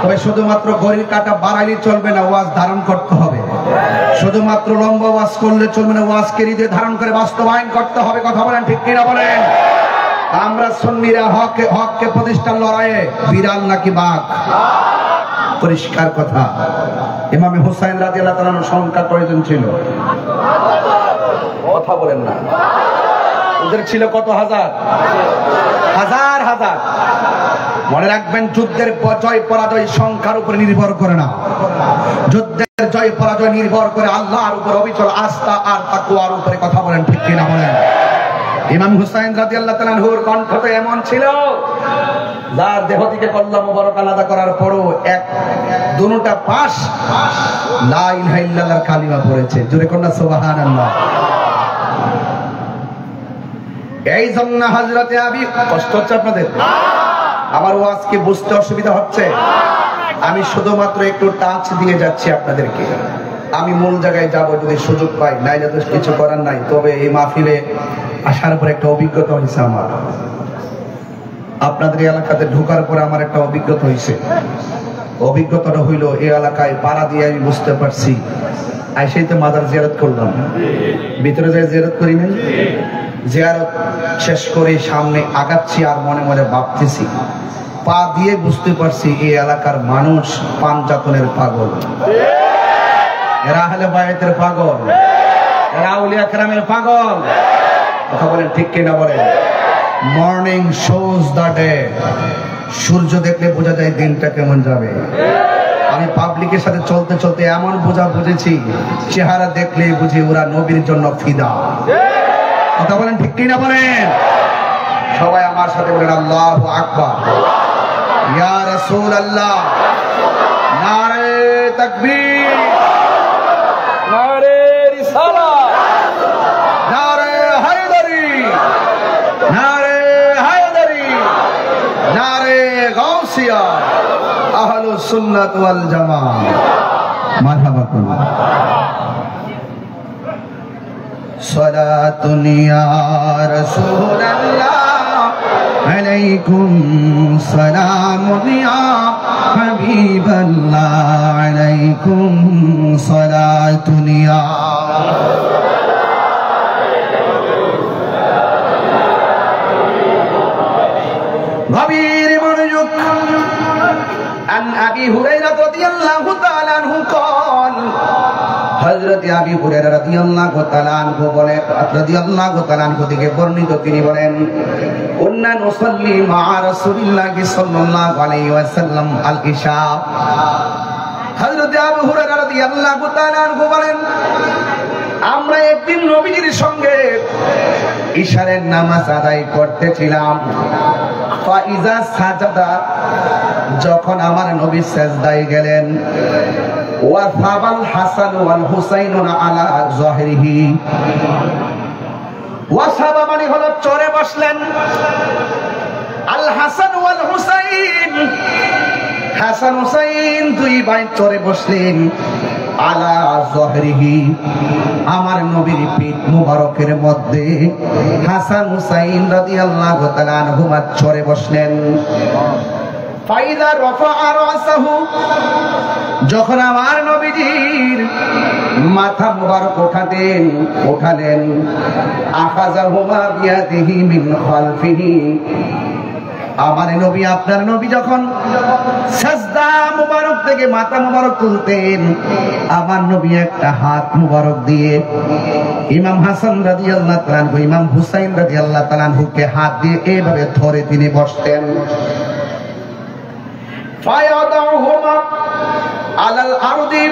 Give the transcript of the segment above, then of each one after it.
তবে শুধুমাত্র ঘড়ির কাঁটা বাড়াইলে চলবে না, ওয়াজ ধারণ করতে হবে। শুধুমাত্র লম্বা ওয়াজ করলে চলবে না, ওয়াজকে হৃদয়ে ধারণ করে বাস্তবায়ন করতে হবে। কথা বলেন ঠিক কিনা বলেন? আমরা সুন্নিরা হককে প্রতিষ্ঠার লড়াইয়ে বিড়াল নাকি বাঘ? পরিষ্কার কথা। ইমাম হুসাইন রাদিয়াল্লাহু তাআলার সংখ্যা কয়জন ছিল? কথা বলেন না। ওদের ছিল কত হাজার? হাজার হাজার। মনে রাখবেন, যুদ্ধের জয় পরাজয় সংখ্যার উপর নির্ভর করে না, যুদ্ধের জয় পরাজয় নির্ভর করে আল্লাহর উপর অবিচল আস্থা আর তাকওয়ার উপরে। কথা বলেন ঠিক কিনা বলেন? ইমাম হুসাইন রাদিয়াল্লাহু তাআলা আনহুর কণ্ঠ তো এমন ছিল, যার দেহ থেকে কল্লা মুবারক আলাদা করার পরও দুটা পাশ লা ইলাহা ইল্লাল্লাহর কালিমা পড়েছে। জোরে কন্যা সুবহানাল্লাহ। এই জন্য হযরতে আবি, কষ্ট হচ্ছে আপনাদের? আমার ওয়াজ কি বুঝতে অসুবিধা হচ্ছে? আমি শুধুমাত্র একটু টাচ দিয়ে যাচ্ছি আপনাদেরকে। আমি মূল জায়গায় যাব যদি সুযোগ পাই, নাইলে তো কিছু করার নাই। তবে এই মাহফিলে আসার পর একটা অভিজ্ঞতা হয়েছে আমার। আপনাদের এলাকাতে ঢোকার পরে আমার একটা অভিজ্ঞতা হয়েছে। অভিজ্ঞতাটা হইল, এই এলাকায় পাড়া দিয়ে আমি বুঝতে পারছি, আইসাই তো মাজার জিয়ারত করলাম, ভিতরে যাই জিয়ারত করি নাই। জিয়ারত শেষ করে সামনে আগাচ্ছি আর মনে মনে ভাবতেছি, পা দিয়ে বুঝতে পারছি এই এলাকার মানুষ পাঞ্জাতনের পাগল, এরা আহলে বায়াতের পাগল, এরা আউলিয়া কেরামের পাগল। কথা বলেন ঠিক কিনা বলেন? Morning shows the day. সূর্য দেখলে বোঝা যায় দিনটা কেমন যাবে। আমি পাবলিকের সাথে চলতে চলতে এমন বুঝেছি, চেহারা দেখলে বুঝি ওরা নবীর জন্য ফিদা। কথা বলেন ঠিক কিনা বলেন? সবাই আমার সাথে বলেন আল্লাহু আকবার। ইয়া রাসূলুল্লাহ, নারে তাকবীর, নারে রিসালাত, নারে হায়দারি, নারে হায়দারি, নারে গাউসিয়া, আহলুস সুন্নাত ওয়াল জামাত। মারহাবা করুন। সালাতুন ইয়া রাসূলুল্লাহ আলাইকুম সালামুন ইয়া হাবিবাল্লাহ আলাইকুম সালাতুন ইয়া গভীর মনোযোগ। আন আবি হুরায়রা রাদিয়াল্লাহু তাআলা আনহু قال, হযরত আবি হুরায়রা রাদিয়াল্লাহু তাআলা আনহু বলেন, রাদিয়াল্লাহু তাআলা আনহু থেকে বর্ণিত, তিনি বলেন, কুন্না নুসাল্লি মা রাসূলিল্লাহি সাল্লাল্লাহু আলাইহি ওয়াসাল্লাম আল ইশা। হযরত আবু হুরায়রা রাদিয়াল্লাহু তাআলা আনহু বলেন, আমরা একদিন নবীজির সঙ্গে ইশারের নামাজ আদায় করতেছিলাম। ফাইজা সাজাদা, যখন আমার নবী সিজদায় গেলেন, ওয়া সাবাল হাসান ওয়াল হুসাইন আলা যাহরিহি। ওয়া সাবা মানে হলো চড়ে বসলেন, আল হাসান ওয়াল হুসাইন, হাসান হুসাইন দুই ভাই চড়ে বসলেন, আলা যাহরিহি, আমার নবীর পিঠ মুবারকের মধ্যে হাসান হুসাইন রাদিয়াল্লাহু তাআলা আনহুমা চড়ে বসলেন। ফাইদা রাফা রাসাহু, যখন আমার নবীজির মাথা মুবারক উঠালেন, আখাযাহুমা বিয়াদিহি মিন খালফিহি, আমার নবী, আপনার নবী যখন সাজদা মুবারক থেকে মাথা মুবারক তুলতেন, আমার নবী একটা হাত মুবারক দিয়ে ইমাম হাসান রাদিয়াল্লাহু তাআলা আনহু, ইমাম হুসাইন রাদিয়াল্লাহু তাআলা আনহুকে হাত দিয়ে এইভাবে ধরে তিনি বসতেন। ফায়াদাহুমা আলাল আরদি,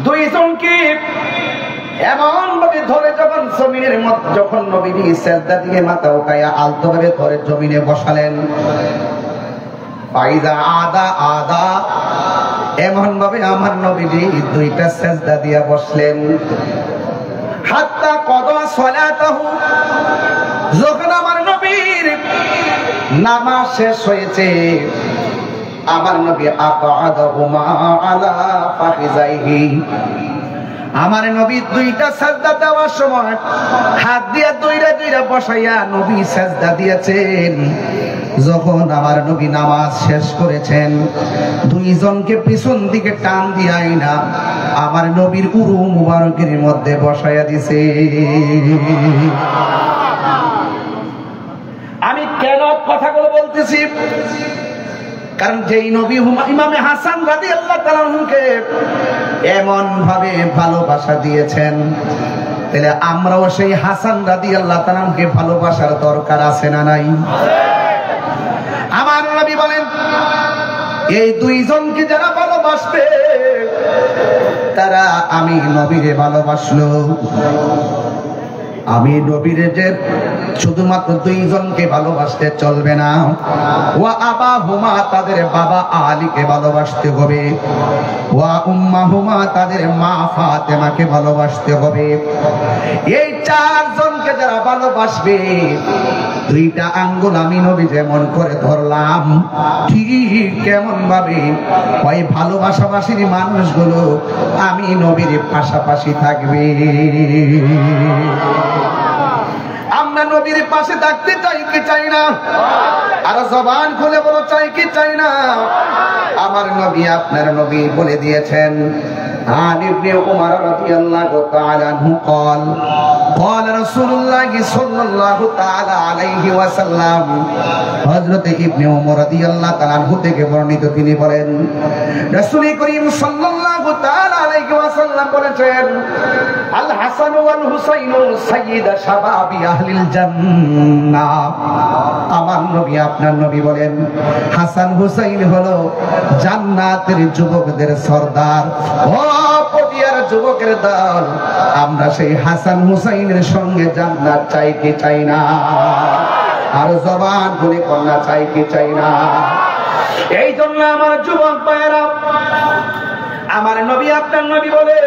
দুইজনকে এমন ভাবে ধরে যখন জমিনের মধ্যে, যখন নবীজি সিজদা দিয়ে মাথা উঠায়া আলতো ভাবে ধরে জমিনে বসালেন। ফাইদা আদা, এমন ভাবে আমার নবীজি দুইটা সিজদা দিয়া বসলেন। হাত্তা কদা সালাতাহু, যখন আমার নবীর নামাজ শেষ হয়েছে, আমার নবী আকাদাহুমা আলা ফাখিজাইহি, আমার নবী দুইটা সাজদা দেওয়ার সময় হাত দিয়া দুইরা দুইরা বসাইয়া নবী সাজদা দিয়েছেন। যখন আমার নবী নামাজ শেষ করেছেন, দুইজনকে পিছন দিকে টান দিয়াই না আমার নবীর উরু মুবারকের মধ্যে বসাইয়া দিছে। আমি কেন কথাগুলো বলতেছি? কারণ যেই নবী ইমামে হাসান রাদিয়াল্লাহু তাআলা আনহুকে এমন ভাবে ভালোবাসা দিয়েছেন, তাহলে আমরাও সেই হাসান রাদিয়াল্লাহু তাআলা আনহুকে ভালোবাসার দরকার আছে না নাই? আমার নবী বলেন, এই দুইজনকে যারা ভালোবাসবে তারা আমি নবীরে ভালোবাসলো। আমি নবীরে যে শুধুমাত্র দুইজনকে ভালোবাসতে চলবে না, ওয়া আবা হুমা তাদের বাবা আলীকে ভালোবাসতে হবে, ওয়া উম্মা হুমা তাদের মা ফাতেমাকে ভালোবাসতে হবে। এই চারজনকে যারা ভালোবাসবে, দুইটা আঙ্গুল আমি নবী যেমন করে ধরলাম, ঠিক কেমন ভাবে ওই ভালোবাসাবাসীর মানুষগুলো আমি নবীর পাশাপাশি থাকবে। আমরা নবীর পাশে থাকতে চাই কি চাই না? আর জবান খুলে বলো, চাই কি চাই না? আমার নবী আপনার নবী বলে দিয়েছেন, عن ابن عمر رضي الله تعالى عنه قال قال رسول الله صلى الله تعالى عليه وسلم হযরত ইবনে ওমর রাদিয়াল্লাহু তাআলা আনহু থেকে বর্ণিত, তিনি বলেন রাসূল করিম সাল্লাল্লাহু তাআলা আলাইহি ওয়াসাল্লাম বলেছেন, আল হাসান ওয়াল হুসাইন সাইয়্যিদা শাবাবি আহলিল জান্নাহ। আমার নবী আপনার নবী বলেন, হাসান হুসাইন হলো জান্নাতের যুবকদের সরদার। ও পটিয়ার যুবকের দল, আমরা সেই হাসান হুসাইনের সঙ্গে জান্নাত চাই কি চাই না? আর জবান খুলে কন্যা চাই কি চাই না? এই জন্য আমার যুবক ভাইয়েরা, আমার নবী আপনার নবী বলে,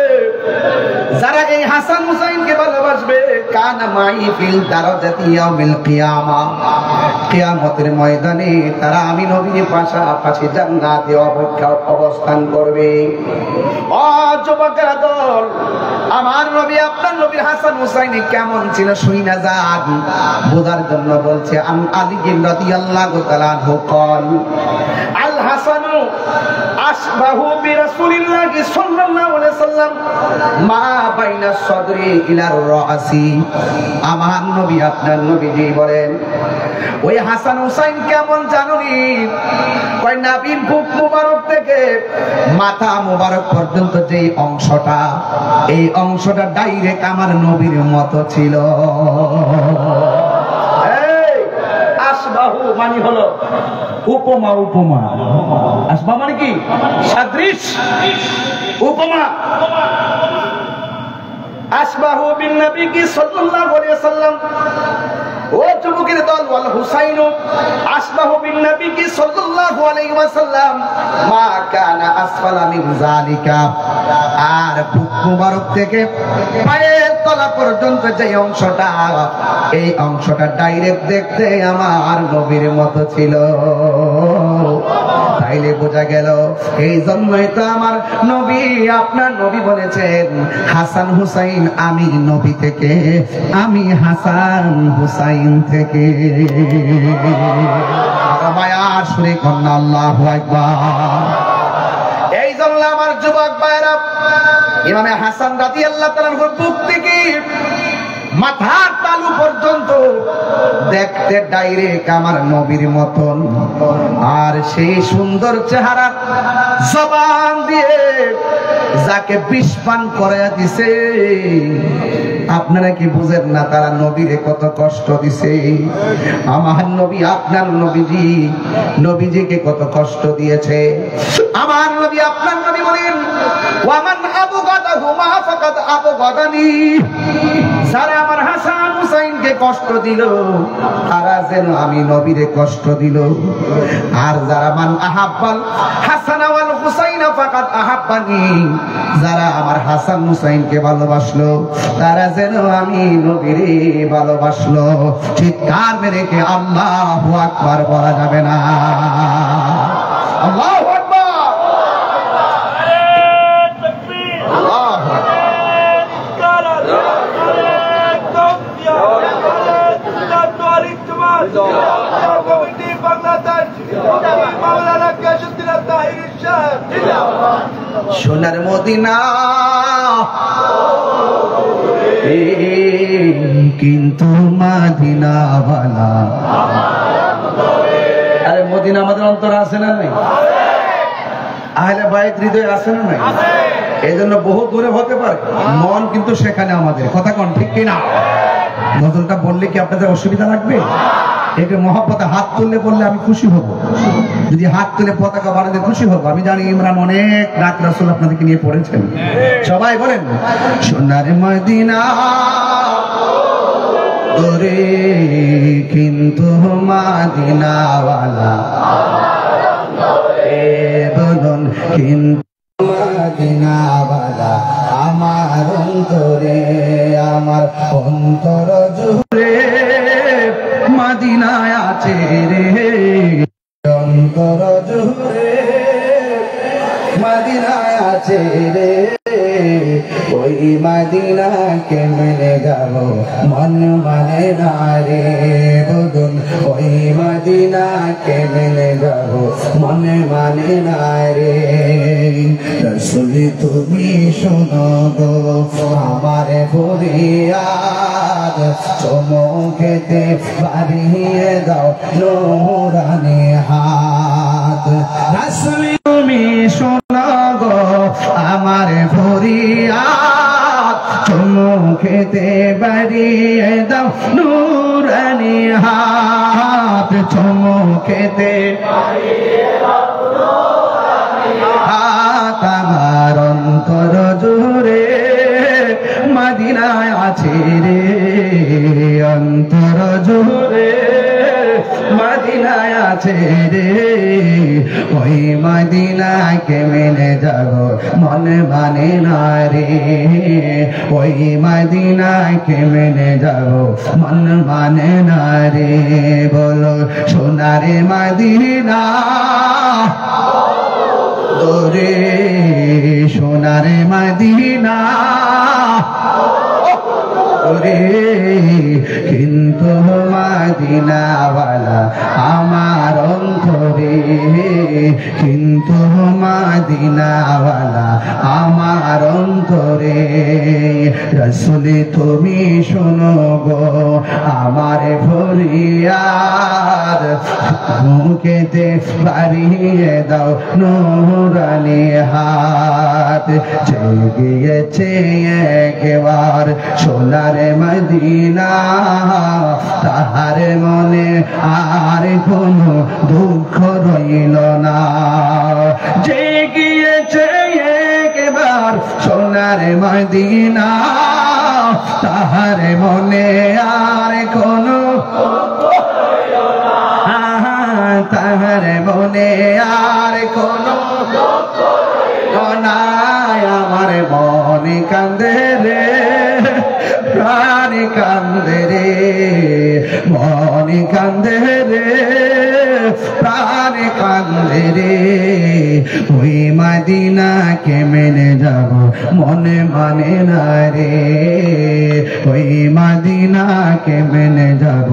যারা এই হাসান হুসাইনকে ভালোবাসবে, কানা মাই ফিল দারাজাতি ইয়াউমিল কিয়ামা, কিয়ামতের ময়দানে তারা আমি নবীর পাশাপাশি জান্নাতে অবস্থান করবে। ও যুবকেরা দল, আমার নবী আপনার নবীর হাসান হুসাইন কেমন ছিল শুইনা যান, বোঝার জন্য বলছে। আন আলী রাদিয়াল্লাহু তাআলা আনহু قال আল হাসানু আশবাহু বিরাসূলিল্লাহি সাল্লাল্লাহু আলাইহি ওয়াসাল্লাম মা বাইনা সাদরি ইলার রাসি। আমার নবী আপনার নবীজি বলেন, ওই হাসান হুসাইন কেমন জানুনি? কয় নবীর বুক মুবারক থেকে মাথা মুবারক পর্যন্ত যে অংশটা, এই অংশটা ডাইরেক্ট আমার নবীর মতো ছিল। আশবাহু মানে হলো উপমা, উপমা। আশবা মানে কি? সাদৃশ, উপমা। আশবাহু বিন নবী সাল্লাল্লাহু আলাইহি ওয়াসাল্লাম। ও যুবকের দল, ওয়াল হুসাইন আশবাহু বিন নবী সাল্লাল্লাহু আলাইহি ওয়াসাল্লাম মা কানা আসফালা মিন যালিকা। আর বুক মুবারক থেকে পায়ের তলা পর্যন্ত যে অংশটা, এই অংশটা ডাইরেক্ট দেখতে আমার নবীর মতো ছিল। তাইলে বোঝা গেল, এই জন্যই তো আমার নবী আপনার নবী বলেছেন, হাসান হুসাইন আমি নবী থেকে, আমি হাসান হুসাইন থেকে। মায়ার সুরে কন্যা আল্লাহু আকবার। এই জন্য আমার যুবক ভাইরা, ইমামে হাসান রাদিয়াল্লাহু তাআলার বুক থেকে মাথার তালু পর্যন্ত দেখতে ডাইরেক্ট আমার নবীর মতন। আর সেই সুন্দর চেহারা জবান দিয়ে যাকে বিষ পান করাইয়া দিছে, আপনারা কি বুঝেন না তারা নবীরে কত কষ্ট দিছে? আমার নবী আপনার নবীজিকে কত কষ্ট দিয়েছে। আমার নবী আপনার নবী বলেন, ওয়ামান আবগাদাহু মা ফাকাদ আবগাদানি। যারা আমার হাসান হুসাইনকে কষ্ট দিল, তারা যেন আমি নবীরে কষ্ট দিল। আর যারা মান আহাব্বাল হাসান ওয়াল হুসাইন ফাকাদ আহাব্বানি, যারা আমার হাসান হুসাইনকে ভালোবাসলো, তারা যেন আমি নবীরে ভালোবাসলো। চিৎকার মেরে কে আল্লাহু আকবার বলা যাবে না? আল্লাহু আকবার, আল্লাহু আকবার। সোনার মদিনা কিন্তু মদিনাওয়ালা আরে মদিনা আমাদের অন্তরে আছে না নাই? আহলে বাইত হৃদয়ে আছে না নাই? এই জন্য বহু দূরে হতে পারে, মন কিন্তু সেখানে আমাদের। কথা কোন ঠিক কিনা? নজরটা বললে কি আপনাদের অসুবিধা লাগবে? একে মহব্বতে হাত তুললে বললে আমি খুশি হব, যদি হাত তুলে পতাকা বানাতে খুশি হব। আমি জানি ইমরান অনেক রাত রাসূল আপনাদেরকে নিয়ে পড়েছেন। সবাই বলেন সোনার মদিনা দূরে কিন্তু মদিনাওয়ালা বলুন কিন্তু মদিনাওয়ালা আমার অন্তরে, আমার অন্তর জুড়ে মদিনায় আছে রে, অন্তর জুড়ে মদিনায় আছে রে। ওই মদিনাকে মেনে যাব মন মানে না রে, বলুন ওই মদিনাকে মেনে যাব মন মানে না রে। রাসূল তুমি শোনো গো আমার ফরিয়াদ, চমকেতে বাড়িয়ে দাও নূরানি হাত। রাসূল তুমি শোনো গো আমার ফরিয়াদ, চমকেতে বাড়িয়ে দাও নূরানি হাত, চমকেতে হাত। আমার অন্তর জুড়ে মদিনায় আছে রে, অন্তর জুড়ে মদিনায় আছে রে। ওই মদিনাকে মেনে যাব মন মানে না রে, ওই মদিনাকে মেনে যাব মন মানে না রে। বলো সোনারে মদিনা দূরে, সোনারে মদিনা দূরে কিন্তু মদিনাওয়ালা আমার অন্তরে, কিন্তু মদিনাওয়ালা আমার অন্তরে। রাসূল তুমি শোনো গো আমার ফরিয়াদ, মুখেতে বাড়িয়ে দাও নূরানি হাত। জেগেছে একবার সোনার মদিনা, তাহার মনে আর কোনো দুঃখ রইল না। জেগেছে একবার সোনার মদিনা, তাহার মনে আর কোনো, তাহার মনে আর কোনো নাই। আমার মনে কান্দে রে, প্রাণ কান্দে রে, মনে কান্দে রে, প্রাণ কান্দে রে। ওই মদিনাকে মেনে যাব মনে মানে না রে, ওই মদিনাকে মেনে যাব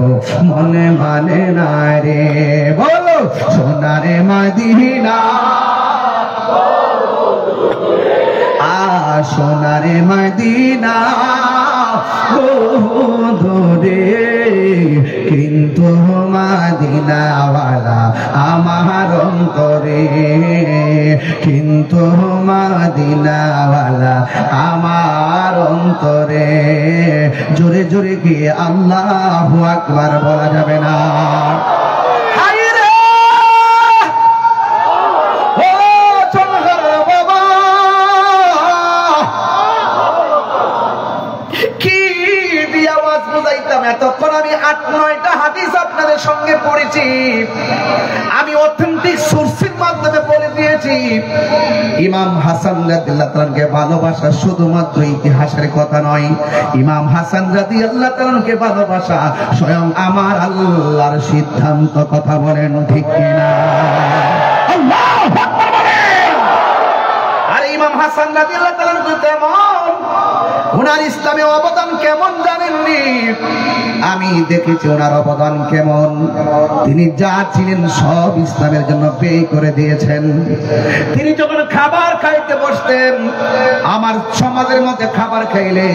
মনে মানে না রে। বলো সোনারে মদিনা সোনারে মদিনা দূরে কিন্তু মদিনাওয়ালা আমার অন্তরে, কিন্তু মদিনাওয়ালা আমার অন্তরে। জোরে জোরে কি আল্লাহু আকবার বলা যাবে না? এতক্ষণ আমি 8-9টা হাদিস আপনাদের সঙ্গে পড়েছি, আমি অথেন্টিক সোর্সের মাধ্যমে বলে দিয়েছি। ইমাম হাসান রাদিয়াল্লাহু তাআলাকে ভালোবাসা শুধুমাত্র ইতিহাসের কথা নয়, ইমাম হাসান রাদিয়াল্লাহু তাআলাকে ভালোবাসা স্বয়ং আমার আল্লাহর সিদ্ধান্ত। কথা বলেন ঠিক কিনা? আল্লাহু আকবার বলেন। আর ইমাম হাসান রাদিয়াল্লাহু তাআলা কেমন, ওনার ইসলামে অবদান কেমন জানেন বলি আমি দেখেছি ওনার অবদান কেমন। তিনি যা ছিলেন সব ইসলামের জন্য ব্যয় করে দিয়েছেন। তিনি যখন খাবার খাইতে বসতেন, আমার সমাজের মধ্যে খাবার খাইলে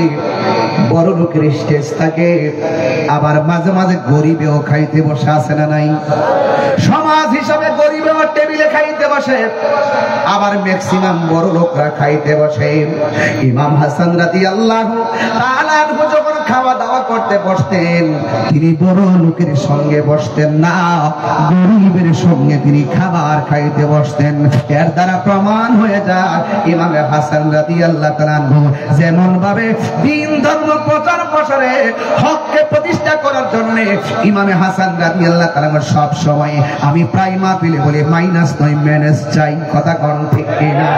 বড় লোকের স্টেজ থাকে, আবার মাঝে মাঝে গরিবেও খাইতে বসে, আছে না নাই? সমাজ হিসাবে গরিবেও টেবিলে খাইতে বসে, আবার ম্যাক্সিমাম বড় লোকরা খাইতে বসে। ইমাম হাসান রাদিয়াল্লাহু তাআলা যখন খাওয়া দাওয়া করতে বসতেন, তিনি বড় লোকের সঙ্গে বসতেন না, গরিবের সঙ্গে তিনি খাবার খাইতে বসতেন। এর দ্বারা প্রমাণ হয়ে যায় ইমাম হাসান রাদিয়াল্লাহু তাআলা যেমন ভাবে দ্বীন ধর্ম প্রচার প্রসারে হককে প্রতিষ্ঠা করার জন্য ইমাম হাসান রাদিয়াল্লাহু তাআলা সব সময়, আমি প্রায় মাহফিলে বলি, মাইনাস নয় ম্যানেজ চাই। কথা কোন ঠিক কিনা?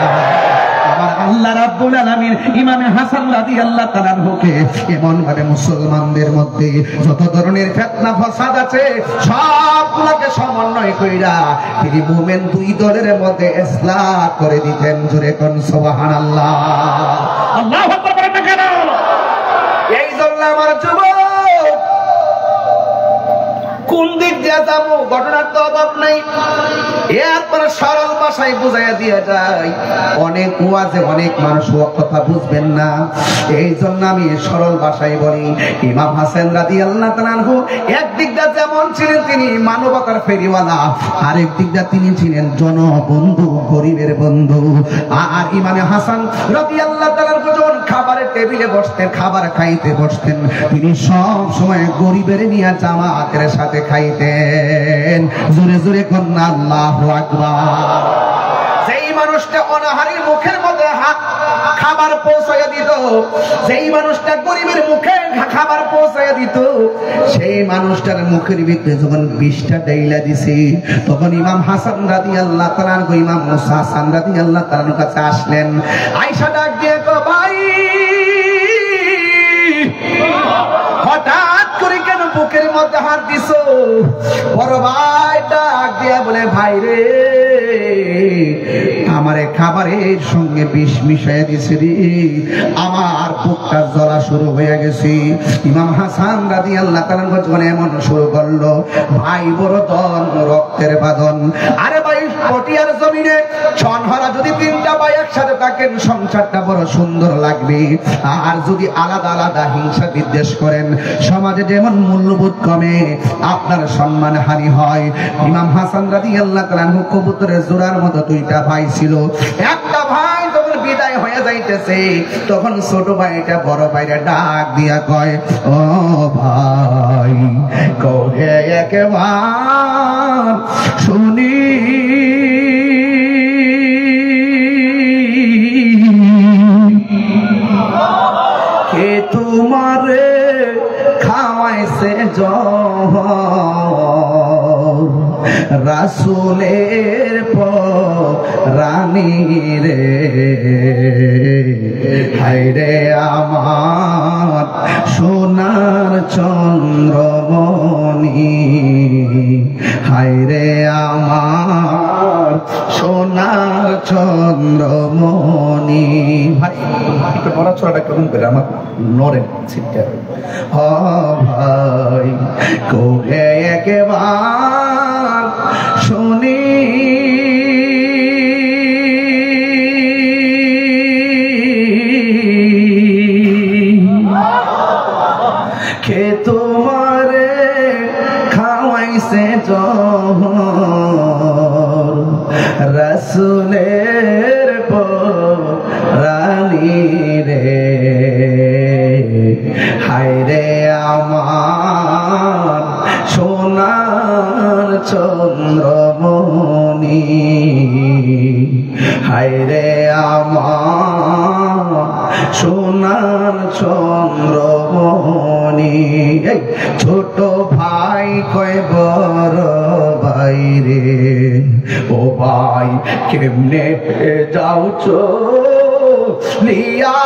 আবার আল্লাহ রাব্বুল আলামিন ইমাম হাসান রাদিয়াল্লাহু তাআলাকে এমন ভাবে মুসলমানদের মধ্যে যত ধরনের ফিতনা ফাসাদ আছে সবগুলোকে সমন্বয় কইরা তিনি মুমিন দুই দলের মধ্যে ইসলাহ করে দিতেন। জোরে কোন সুবহানাল্লাহ। আল্লাহু আকবার বলেন না কেন? এই জন্য আমার যুবক কোন দিক দিয়ে যাবো ঘটনার তো অভাব নাই, এরপরে সরল ভাষায় বুঝাইয়া দিয়ে যায়। অনেক ওয়াজে অনেক মানুষ কথা বুঝবেন না, এই জন্য আমি সরল ভাষায় বলি। ইমাম হাসান রাদিয়াল্লাহু তাআলা একদিক দিয়ে যেমন ছিলেন তিনি মানবতার ফেরিওয়ালা, আরেক দিক দিয়ে তিনি ছিলেন জনবন্ধু, গরিবের বন্ধু। আর ইমাম হাসান রাদিয়াল্লাহু তাআলা যখন খাবারের টেবিলে বসতেন, খাবার খাইতে বসতেন, তিনি সব সময় গরিবের নিয়ে জামাতের সাথে খাইতেন। জোরে জোরে কন্যা আল্লাহু আকবার। যেই মানুষটা অনাহারীর মুখের মধ্যে খাবার পৌঁছাইয়া দিত, যেই মানুষটা গরিবের মুখে খাবার পৌঁছাইয়া দিত, সেই মানুষটার মুখের ভিতরে যখন বিষটা ডাইলা দিছে, তখন ইমাম হাসান রাদিয়াল্লাহু তাআলা ইমাম মুসা হাসান রাদিয়াল্লাহু তাআলার কাছে আসলেন। আয়েশা ডাক দিয়ে কয়, ভাই হঠাৎ করে কেন বুকের মধ্যে হাত দিছো? বড় ভাই ডাক দিয়া বলে, ভাই রে, আমারে খাবারের সঙ্গে বিষ মিশাইয়া দিছে রে, আমার বুকটা জ্বলা শুরু হয়ে গেছে। ইমাম হাসান রাদিয়াল্লাহু তাআলা যখন এমন শুরু করলো, ভাই বড় দন রক্তের বাঁধন। আরে ভাই, পটিয়ার জমিনে ছনহরা যদি তিনটা ভাই একসাথে থাকেন, সংসারটা বড় সুন্দর লাগবে। আর যদি আলাদা আলাদা হিংসা বিদ্বেষ করেন, সমাজে যেমন মূল্যবোধ কমে, আপনার সম্মান হানি হয়। ইমাম হাসান রাদিয়াল্লাহু তাআলা কবুতরের জোড়ার মতো দুইটা ভাই ছিল। একটা ভাই যখন বিদায় হয়ে যাইতেছে, তখন ছোট ভাইটা বড় ভাইরা ডাক দিয়া কয়, ও ভাই, কহে একবার শুনি, কে তোমারে খাওয়াইছে রাসূলের রানী রে, হায়রে আমার সোনার চন্দ্রমণি, হায়রে আমার সোনার চন্দ্রমণি। ভাই একটু পড়াশোনাটা কেমন করে আমার নড়ে ছিটকে। হ ভাই, কোহে একবার শুনি, কে তোমারে খাওয়াইছে রাসূলের রানী রে, হায়রে আমার সোনার চন্দ্রমণি, হায়রে আমার সোনার চন্দ্রমণি। ছোট ভাই কয় বড় ভাই রে, ও ভাই কেমনে যাওছ লিয়া,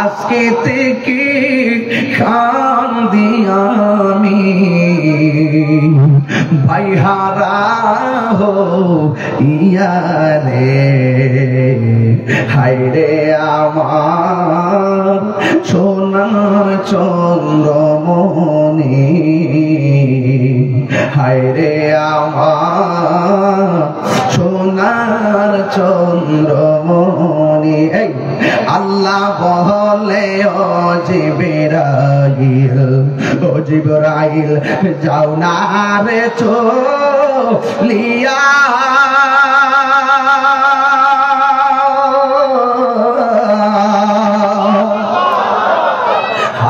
আজকে থেকে কান্দি আমি ভাইহারা হো ইয়ারে হায়রে আমার সোনার চন্দ্রমণি হায়রে আমার সোনার চন্দ্রমণি এই আল্লাহ বলে ও জিবরাইল যাও না রে চলিয়া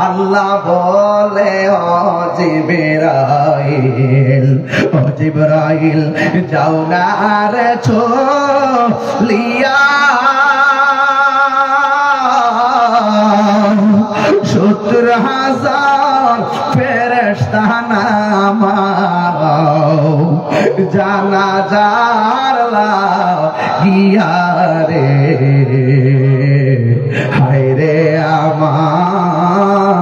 আল্লাহ বলে ও জিবরাইল যাও না রে চলিয়া 70,000 ফেরেশতা নামাও জানাজার লাগিয়া রে হায়রে আমার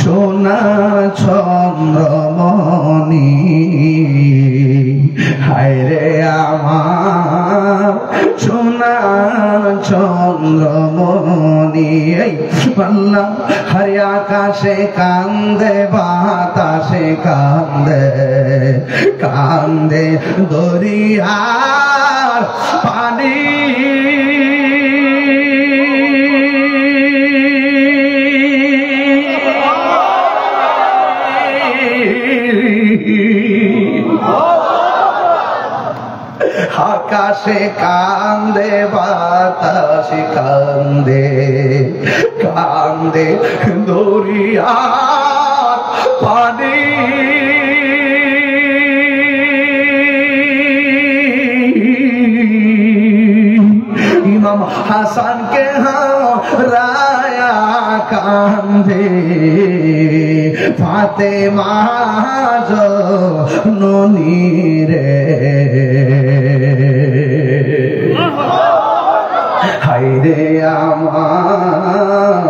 সোনা চন্দ্রমণি হায়রে আমার সোনা চন্দ্রমণি আল্লাহ হরে আকাশে কান্দে বাতাসে কান্দে কান্দে দরিয়ার পানি আকাশে কান্দে বাতাসে কান্দে কান্দে দরিয়ার পানি ইমাম হাসানকে হারায়া কান্দে ফাতেমা জননী রে হায়রে আমার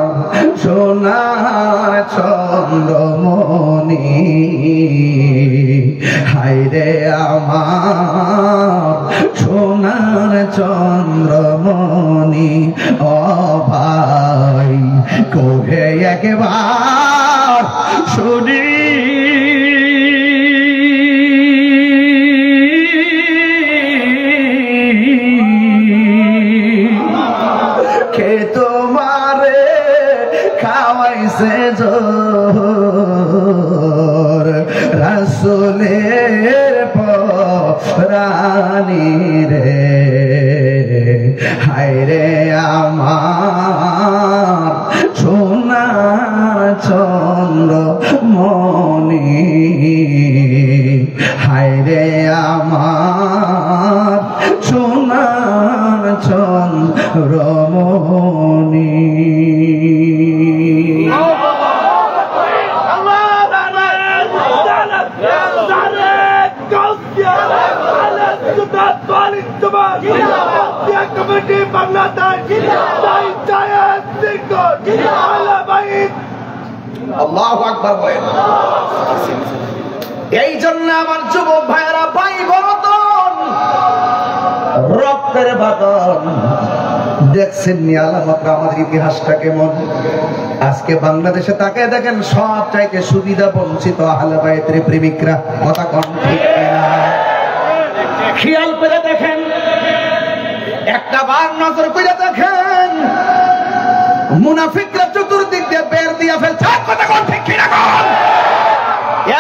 সোনার চন্দ্রমণি হায়রে আমার সোনার চন্দ্রমণি ও ভাই কোহে একবার শুনি কে তোমারে খাওয়াইছে জোর রাসূলের পরানি রে হায়রে আমার সোনার চন্দ্রমণি হায়রে আমার সোনার চন্দ্রমণি আল্লাহু আকবার বলেন। এই জন্য আমার যুবক ভাইয়েরা ভাই বলতন রক্তের বাঁধন দেখছেন নি আলামত আমাদের ইতিহাসটা কেমন। আজকে বাংলাদেশে তাকে দেখেন সব চাইতে সুবিধা বঞ্চিত আহলে বাইতের প্রেমিকরা কথা কন ঠিক না খেয়াল করে দেখেন একটা বার নজর করে দেখেন মুনাফিকরা চতুর্দিক দিয়ে বের দিয়া ফেলছে কথা কন ঠিক কিনা কন।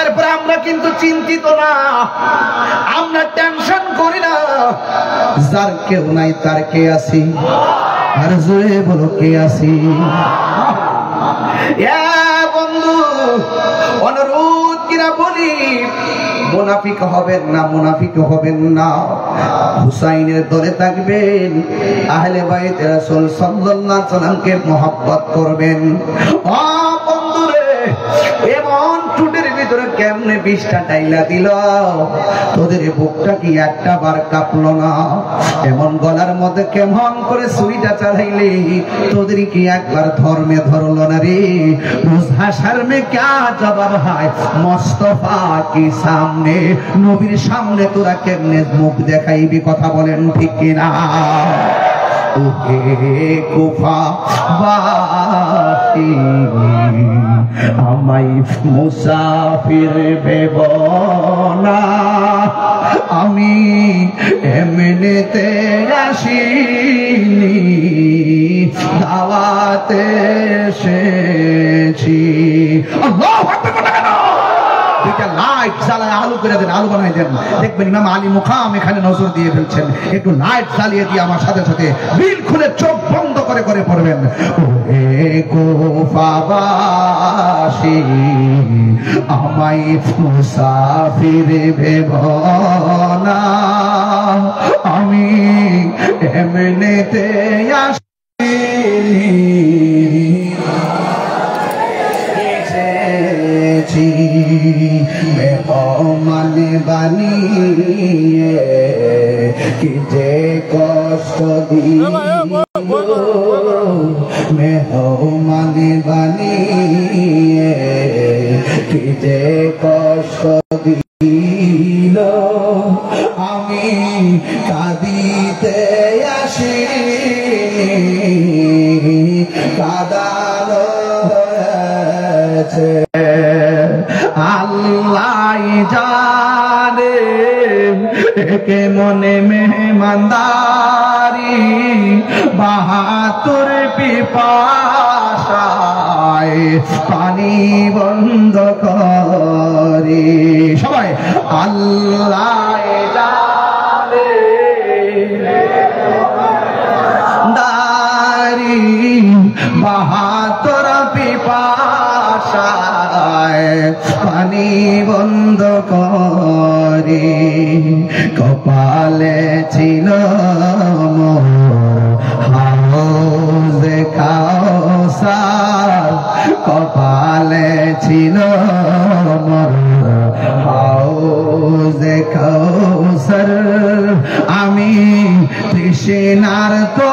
এরপরে আমরা কিন্তু চিন্তিত না, আমরা টেনশন করি না, যার কেউ নাই তার কে আছি, আর জোরে বলো কে আছি। বন্ধু অনুরোধ কিনা বলি মুনাফিক হবেন না, মুনাফিক হবেন না, হুসাইনের দলে থাকবেন, আহলে বাইত রাসূল সাল্লাল্লাহু আলাইহি সাল্লামকে মহব্বত করবেন। ও বন্ধুরে এমন টুটের ভিতরে কেমনে বিষটা টাইলা দিল, তোদের বুকটা কি একটা বার কাঁপলো না? এমন গলার মধ্যে কেমন করে ছুরিটা চালাইলি, তোদের কি একবার ধর্মে ধরলো না রে? উস হাশর মে ক্যা জবাব হয় মুস্তাফা কি সামনে, নবীর সামনে তোরা কেমনে মুখ দেখাইবি? কথা বলেন ঠিক কিনা? কুফাবাসী আমায় মুসাফির ভেব না, আমি এমনিতে আসিনি, দাওয়াতে এসেছি। আল্লাহু আকবার। দুইটা লাইট জ্বালায় আলু করে দেন, আলু বানাই দেন, দেখবেন ইমাম আলী মুকাম এখানে নজর দিয়ে ফেলছেন। একটু লাইট জ্বালিয়ে দিয়ে আমার সাথে সাথে দিল খুলে চোখ বন্ধ করে করে পড়বেন, ওরে কুফাবাসী আমায় মুসাফির ভেব না, আমি এমনিতে আসিনি, মেহমান বানিয়ে কি যে কষ্ট দিল, মেহমান বানিয়ে কি যে কষ্ট দিল, আমি কাঁদিতে আসি, কাদানো হয়েছে আল্লাহ জানে, একে মনে মেহমানদারি, বাহাতুর পিপাসায় পানি বন্ধ করে। সবাই আল্লাহ জানে দারি, বাহাতুর পিপাসায় পানি বন্ধ করে, কপালে ছিল মোর হাউজে কাউসার, কপালে ছিল মোর হাউজে কাউসার, আমি তৃষ্ণার তো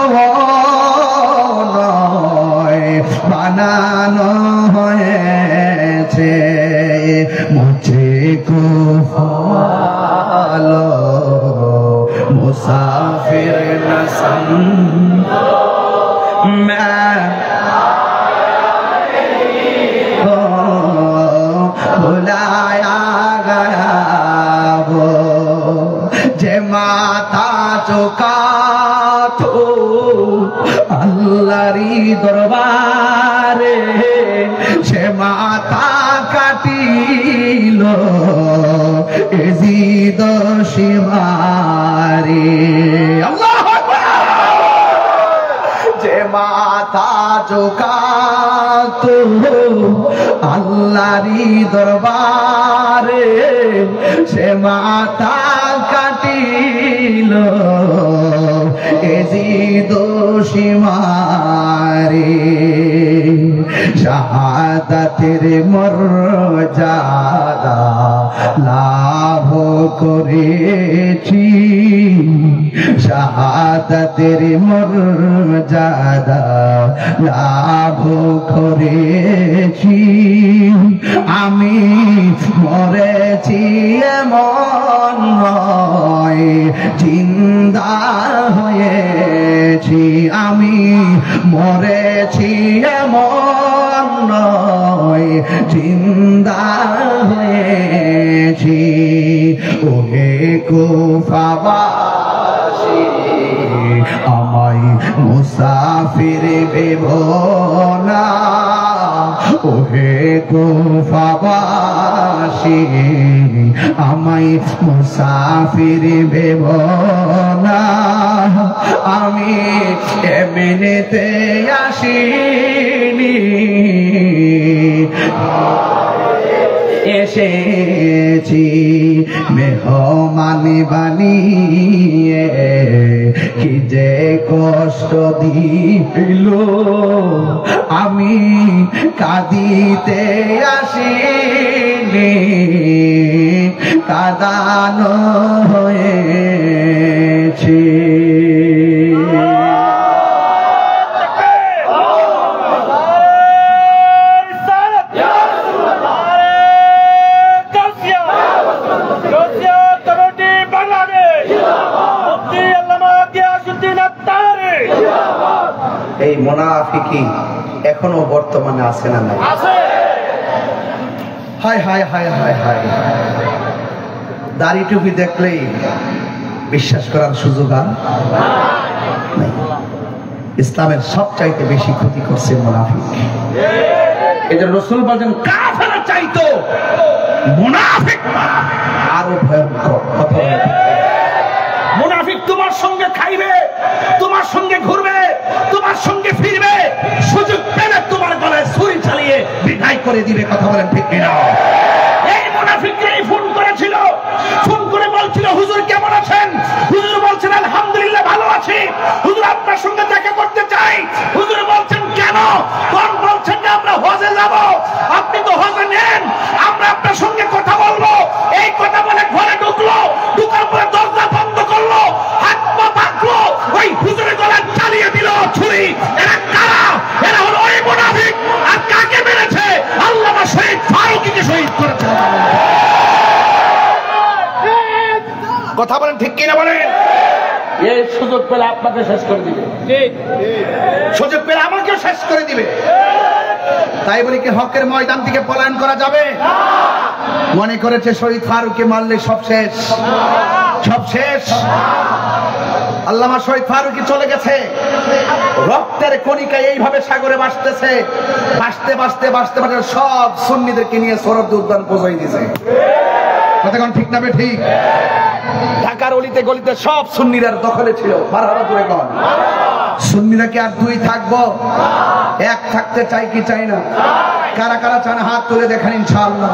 নয় বানানো হয়েছে, মুঝে কুফালো মুসাফির ন সমঝো, मैं बुलाया गया वो जे माता चुका तो अल्लाहरी दरबारे, से माता काटिल एजिद शिमारे। अल्लाहु আকবার। যে মাথা ঝুঁকাতো আল্লাহরই দরবারে, সে মাথা কাটিল এজিদ শিমারে, শাহাদাতের মর্যাদা লাভ করেছি, শাহাদাতের মর্যাদা লাভ করেছি, আমি মরেছি এমন নয় জিন্দা হয়েছি, আমি মরেছি এমন নয় জিন্দা হয়েছি, ওহে কুফাবাসী আমায় মুসাফির ভেবো না, ওহে কুফাবাসী আমায় মুসাফির ভেবো না, আমি এমনিতে আসিনি, এসেছি মেহমান বানিয়ে, কি যে কষ্ট দিল, আমি কাঁদিতে আসিনি, কাঁদানো হয়েছে। এই মুনাফিকি এখনো বর্তমানে আছে না নাই? হায় হায় হায় হায় হায়, দাড়ি টুপি দেখলেই বিশ্বাস করার সুযোগ আর নাই। ইসলামের সবচাইতে বেশি ক্ষতি করছে মুনাফিক। এই যে রাসূল বলেন কাফের চাইতো মুনাফিক আরো ভয়ঙ্কর। কথা বলে মুনাফিক তোমার সঙ্গে খাইবে, তোমার সঙ্গে ঘুরবে, তোমার সঙ্গে ফিরবে, সুযোগ পেলে তোমার গলায় ছুরি চালিয়ে বিদায় করে দিবে। কথা বলেন ঠিক কিনা? এই মুনাফিকরাই ফোন করেছিল, ফোন করে বলছিল হুজুর কেমন আছেন? হুজুর বলছেন আলহামদুলিল্লাহ ভালো আছি, হুজুর আপনার সঙ্গে দেখা করতে চাই। হুজুর বলছেন কেন? কোন বলছেন যে আমরা হজে যাব। আপনি তো হজে নেন, আমরা আপনার সঙ্গে কথা বলবো। এই কথা বলে ঘরে ঢুকলো, ঢুকার পরে দরজা বন্ধ করলো, হাত পা বাঁধলো, ওই হুজুরের গলায় চালিয়ে দিল ছুরি। এরা কারা? এরা হলো ওই মুনাফিক। আর কাকে মেরেছে? আল্লামা শহীদ ফারুকীকে শহীদ করেছে। কথা বলেন ঠিক কিনা বলেন? এই সুযোগ পেলে আপনাকে শেষ করে দিবে, সুযোগ পেলে আমাকে শেষ করে দিবে। তাই বলি কি হকের ময়দান থেকে পলায়ন করা যাবে? মনে করেছে শহীদ ফারুককে মারলে সব শেষ, সব শেষ। আল্লামা শহীদ ফারুকী চলে গেছে, রক্তের কণিকা এইভাবে সাগরে ভাসতেছে, ভাসতে ভাসতে ভাসতে ভাসতে সব সুন্নিদেরকে নিয়ে সরদ উদ্যান পৌঁছাই দিয়েছে। কতক্ষণ ঠিক না ঠিক? ঢাকার অলিতে গলিতে সব সুন্নিরা দখলে ছিল। সুন্নিরা কি আর দুই থাকবো? এক থাকতে চাই কি চাই না? কারা কারা চান হাত তুলে দেখেন ইনশাআল্লাহ।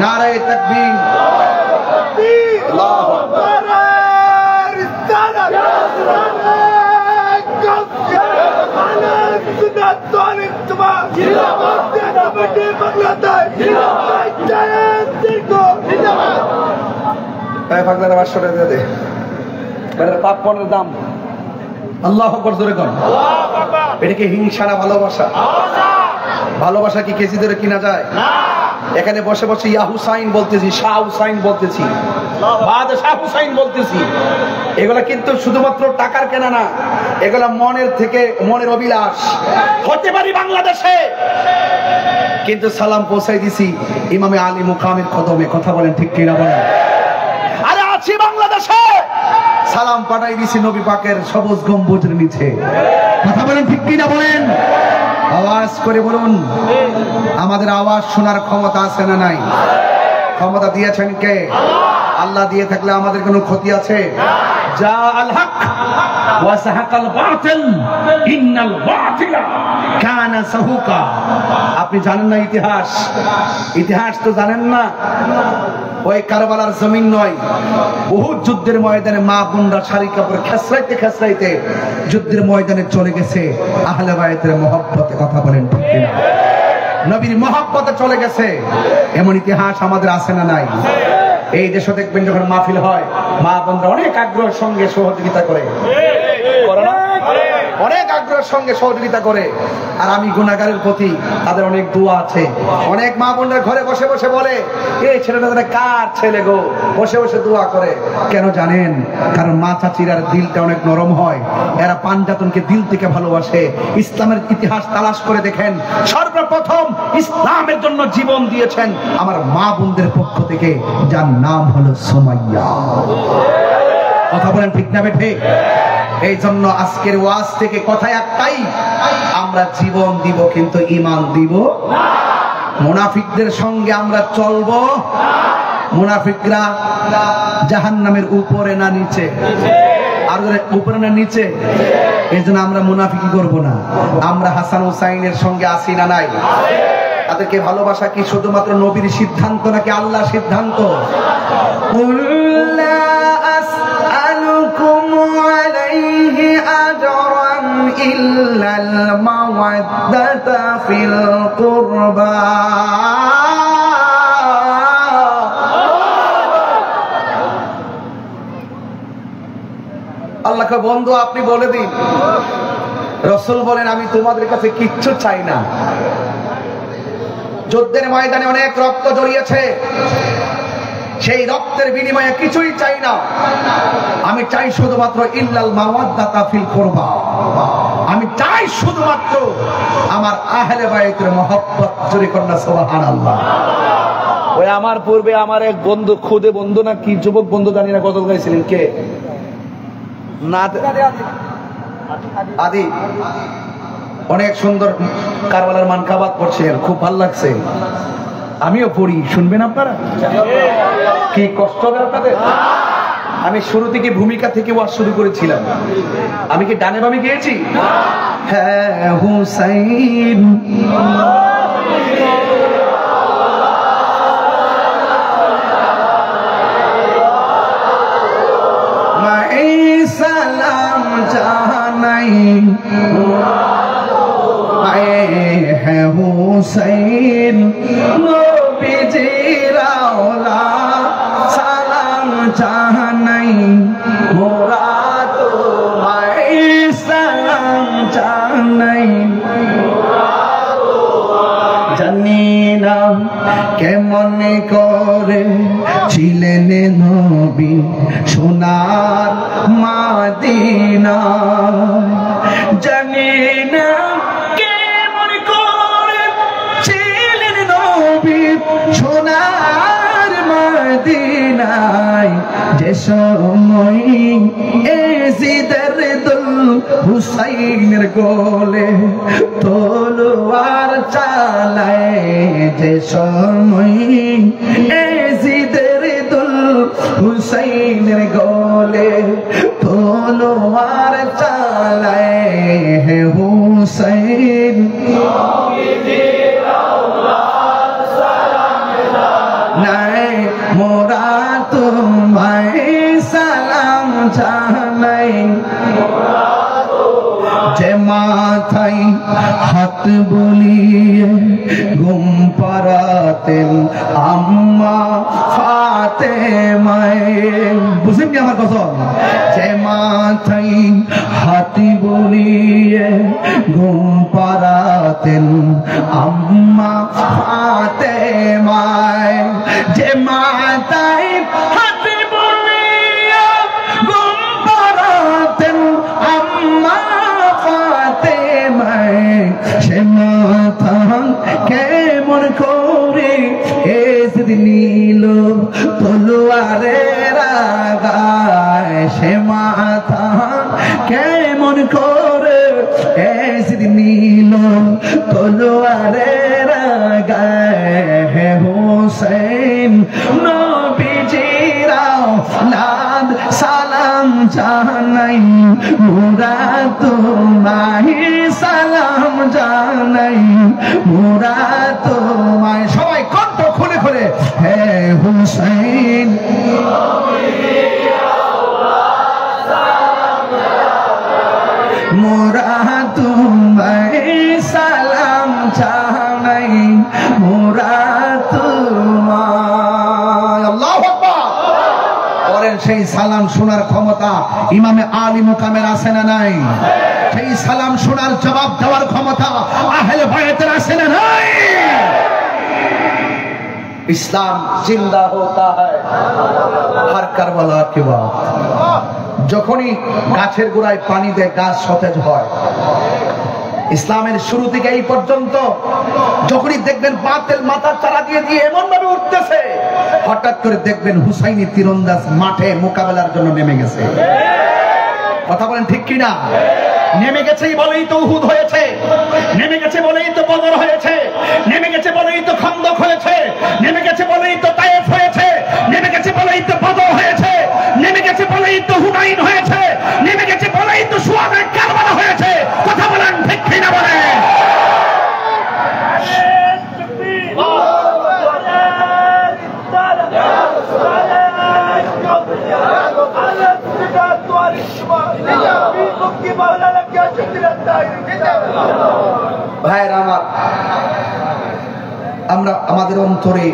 নারায়ে তাকবীর। আল্লাহু আকবার। দাম আল্লাহ জোরে কর। এটা কি হিংসা না ভালোবাসা? ভালোবাসা কি কেজি ধরে কিনা যায়? এখানে বসে বসে ইয়া হুসাইন বলতেছি, শাহ হুসাইন বলতেছি, বাদশাহ হুসাইন বলতেছি। এগুলা কিন্তু শুধুমাত্র টাকার কেনা না, এগুলা মনের থেকে, মনের অভিলাষ। হতে পারি বাংলাদেশে, কিন্তু সালাম পৌঁছাই দিছি ইমামে আলী মুকামের কদমে। কথা বলেন ঠিক কিনা বলেন? আরে আছি বাংলাদেশে, সালাম পাঠাই দিছি নবী পাকের সবুজ গম্বুজের নিচে। কথা বলেন ঠিক কিনা বলেন? আওয়াজ করে বলুন, আমাদের আওয়াজ শোনার ক্ষমতা আছে না নাই? ক্ষমতা দিয়েছেন কে? আল্লাহ দিয়ে থাকলে আমাদের কোনো ক্ষতি আছে? যা আল হক ওয়া সাহাকাল বাতিল ইন্নাল বাতিলা কানা সাহুকা। আপনি জানেন না ইতিহাস? ইতিহাস তো জানেন না। ওই কারবালার জমিন নয়, বহু যুদ্ধের ময়দানে মা বোনরা শাড়ি কাপড় খেসরাইতে খেসরাইতে যুদ্ধের ময়দানে চলে গেছে আহলে বায়তের মহব্বতে। কথা বলেন ঠিক কিনা? নবীর মহব্বতে চলে গেছে। এমন ইতিহাস আমাদের আছে না নাই? এই দেশে দেখবেন যখন মাহফিল হয়, মা বোনরা অনেক আগ্রহের সঙ্গে সহযোগিতা করে, অনেক আগ্রহের সঙ্গে সহযোগিতা করে। আর আমি গুনাহগারের প্রতি তাদের অনেক দোয়া আছে। অনেক মা বোনরা ঘরে বসে বসে বলে, এই ছেলেটা কার ছেলে গো, বসে বসে দোয়া করে। কেন জানেন? কারণ মা চাচিরার দিলটা অনেক নরম হয়, এরা পাঞ্জাতনকে দিল থেকে ভালোবাসে। ইসলামের ইতিহাস তালাশ করে দেখেন, সর্বপ্রথম ইসলামের জন্য জীবন দিয়েছেন আমার মা বোনদের পক্ষ থেকে, যার নাম হলো সুমাইয়া। কথা বলেন ঠিক না বেঠে? এই জন্য আজকের ওয়াজ থেকে কথা একটাই, আমরা জীবন দিব কিন্তু ঈমান দিব না। মুনাফিকদের সঙ্গে আমরা চলবো। মুনাফিকরা জাহান্নামের উপরে না নিচে? আর উপরে না নিচে? এই জন্য আমরা মুনাফিকি করবো না। আমরা হাসান হুসাইনের সঙ্গে আসি না নাই? তাদেরকে ভালোবাসা কি শুধুমাত্র নবীর সিদ্ধান্ত নাকি আল্লাহর সিদ্ধান্ত? ইল্লাল মাওয়াদ্দাতা ফিল কুরবা। আল্লাহ কয় বন্ধু আপনি বলে দিন। রাসূল বলেন আমি তোমাদের কাছে কিচ্ছু চাই না। যুদ্ধের ময়দানে অনেক রক্ত জড়িয়েছে, সেই রক্তের বিনিময়ে কিছুই চাই না। আমি চাই শুধুমাত্র ইল্লাল মাওয়াদ্দাতা ফিল কুরবা। আমি চাই শুধুমাত্র আমার আহলে বাইতের মহব্বত। জোরে কন্যা সুবহানাল্লাহ। ওই আমার পূর্বে আমার এক বন্ধু, খুদে বন্ধু না কি যুবক বন্ধু জানি না, গজল গাইছিলেন কে না, আদি অনেক সুন্দর কারবালার মানকাবাত পড়ছেন, খুব ভালো লাগছে। আমিও পড়ি, শুনবেন আপনারা? কি কষ্ট হবে আপনাদের? আমি শুরু থেকে ভূমিকা থেকে ওয়াজ শুরু করেছিলাম। আমি কি ডানে বামে গিয়েছি? হ্যাঁ হুসাইন মাই সালাম জানাই, হ্যাঁ হুসাইন নবীজির আওলাদ সালাম জানাই, মোরা তোমায় সালাম জানাই। জানি না কেমন করে ছিলেন নবী সোনার মাদিনা, জানি না কেমন করে ছিলেন নবী সোনার মাদিনায়, যে সময় এজিদের দুল হুসাইনের গোলে তলোয়ার চালায়, যে সময় এজিদের দুল হুসাইনের গোলে তলোয়ার চালায়, হে হুসাইন নাই মোরা তোমায় সালাম জানাই। যে মাথায় হাত বুলিয়ে ঘুম পাড়াতেন আম্মা ফাতেমায়, বুঝলেন কি আমার কথা? যে মাথায় হাত বুলিয়ে ঘুম পাড়াতেন আম্মা ফাতেমায়, যে মাথায় হাত বুলিয়ে ঘুম পাড়াতেন আম্মা ফাতেমায়, সে মাথা কেমন করে এজিদ নীল তলোয়ারের আগায়, সে মাথা কেমন করে এজিদ নীল তলোয়ারের আগায়, হে হুসাইন নবীজির আওলাদ সালাম জানাই, মোরা তোমায় সালাম জানাই, মোরা তোমায়। সবাই কণ্ঠ খুলে খুলে হে হুসাইন মোরা তোমায় সালাম জানাই, মোরা তোমায়। আল্লাহু আকবার। বলেন সেই সালাম শোনার ক্ষমতা ইমামে আলী মুকামের আছে না নাই? সেই সালাম শোনার জবাব দেওয়ার ক্ষমতা আহলে বায়তের আছে না নাই? ইসলাম জিন্দা হোতা হ্যায় হর কারবালা কি বাত। যখনই গাছের গোড়ায় পানি দেয় গাছ সতেজ হয়। ইসলামের শুরু থেকে এই পর্যন্ত যখনই দেখবেন বাতিল মাথা চারা দিয়ে দিয়ে এমন ভাবে উঠতেছে, হঠাৎ করে দেখবেন হুসাইনি তীরন্দাজ মাঠে মোকাবেলার জন্য নেমে গেছে। কথা বলেন ঠিক কিনা? নেমে গেছে বলেই তো উহুদ হয়েছে, নেমে গেছে বলেই তো বদর হয়েছে, নেমে গেছে বলেই তো খন্দক হয়েছে, নেমে গেছে বলেই তো তায়েফ হয়েছে, নেমে গেছে বলেই তো বদর হয়েছে, নেমে গেছে বলেই তো হুনাইন হয়েছে, নেমে গেছে বলেই তো শুহাদায়ে কারবালা হয়েছে। কথা বলেন ঠিক কিনা? বলেন ভাইরা আমার, আমরা আমাদের অন্তরে